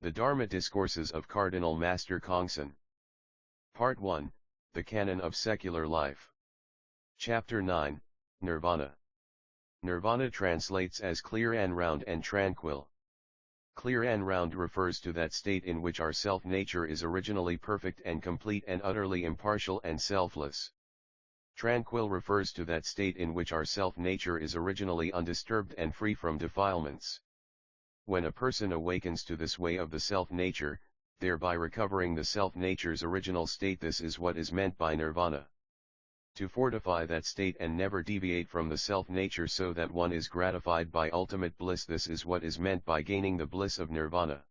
The Dharma Discourses of Cardinal Master Chongsan. Part 1, The Canon of Secular Life. Chapter 9, Nirvana. Nirvana translates as clear and round and tranquil. Clear and round refers to that state in which our self-nature is originally perfect and complete and utterly impartial and selfless. Tranquil refers to that state in which our self-nature is originally undisturbed and free from defilements. When a person awakens to this way of the self-nature, thereby recovering the self-nature's original state, this is what is meant by nirvana. To fortify that state and never deviate from the self-nature so that one is gratified by ultimate bliss, this is what is meant by gaining the bliss of nirvana.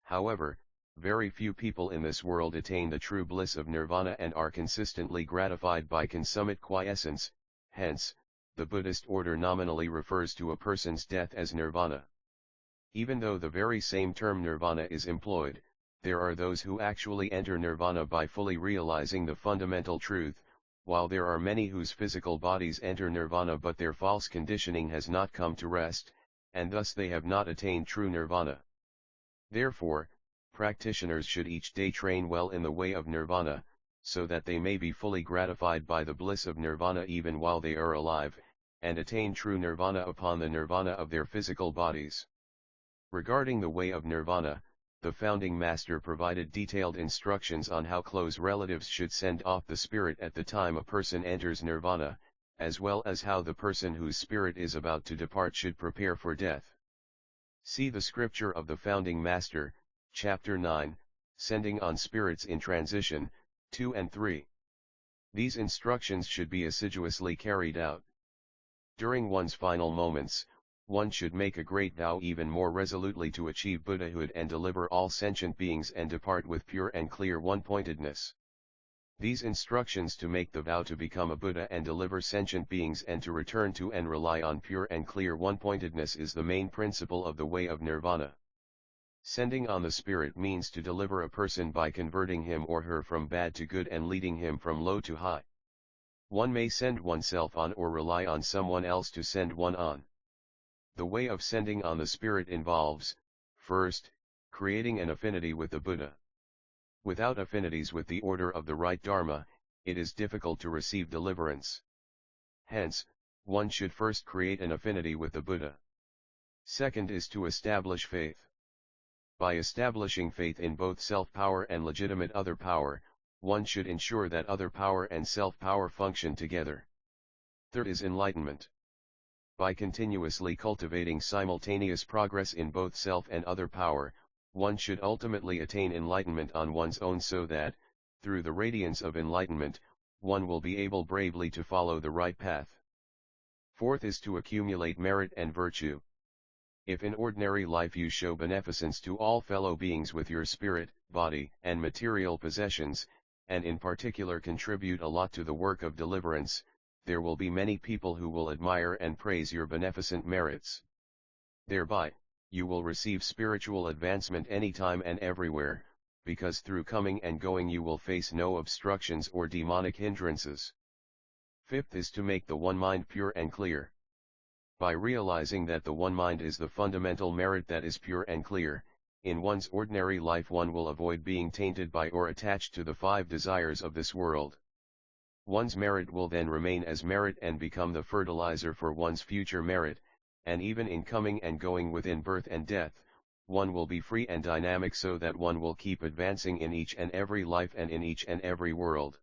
However, very few people in this world attain the true bliss of nirvana and are consistently gratified by consummate quiescence. Hence, the Buddhist order nominally refers to a person's death as nirvana. Even though the very same term nirvana is employed, there are those who actually enter nirvana by fully realizing the fundamental truth, while there are many whose physical bodies enter nirvana but their false conditioning has not come to rest, and thus they have not attained true nirvana. Therefore, practitioners should each day train well in the way of nirvana, so that they may be fully gratified by the bliss of nirvana even while they are alive, and attain true nirvana upon the nirvana of their physical bodies. Regarding the way of nirvana, the founding master provided detailed instructions on how close relatives should send off the spirit at the time a person enters nirvana, as well as how the person whose spirit is about to depart should prepare for death. See the scripture of the founding master, Chapter 9, Sending on Spirits in Transition, 2 and 3. These instructions should be assiduously carried out. During one's final moments, one should make a great vow even more resolutely to achieve Buddhahood and deliver all sentient beings and depart with pure and clear one-pointedness. These instructions to make the vow to become a Buddha and deliver sentient beings and to return to and rely on pure and clear one-pointedness is the main principle of the way of nirvana. Sending on the spirit means to deliver a person by converting him or her from bad to good and leading him from low to high. One may send oneself on or rely on someone else to send one on. The way of sending on the spirit involves, first, creating an affinity with the Buddha. Without affinities with the order of the right Dharma, it is difficult to receive deliverance. Hence, one should first create an affinity with the Buddha. Second is to establish faith. By establishing faith in both self-power and legitimate other power, one should ensure that other power and self-power function together. Third is enlightenment. By continuously cultivating simultaneous progress in both self and other power, one should ultimately attain enlightenment on one's own so that, through the radiance of enlightenment, one will be able bravely to follow the right path. Fourth is to accumulate merit and virtue. If in ordinary life you show beneficence to all fellow beings with your spirit, body, and material possessions, and in particular contribute a lot to the work of deliverance, there will be many people who will admire and praise your beneficent merits. Thereby, you will receive spiritual advancement anytime and everywhere, because through coming and going you will face no obstructions or demonic hindrances. Fifth is to make the one mind pure and clear. By realizing that the one mind is the fundamental merit that is pure and clear, in one's ordinary life one will avoid being tainted by or attached to the 5 desires of this world. One's merit will then remain as merit and become the fertilizer for one's future merit, and even in coming and going within birth and death, one will be free and dynamic so that one will keep advancing in each and every life and in each and every world.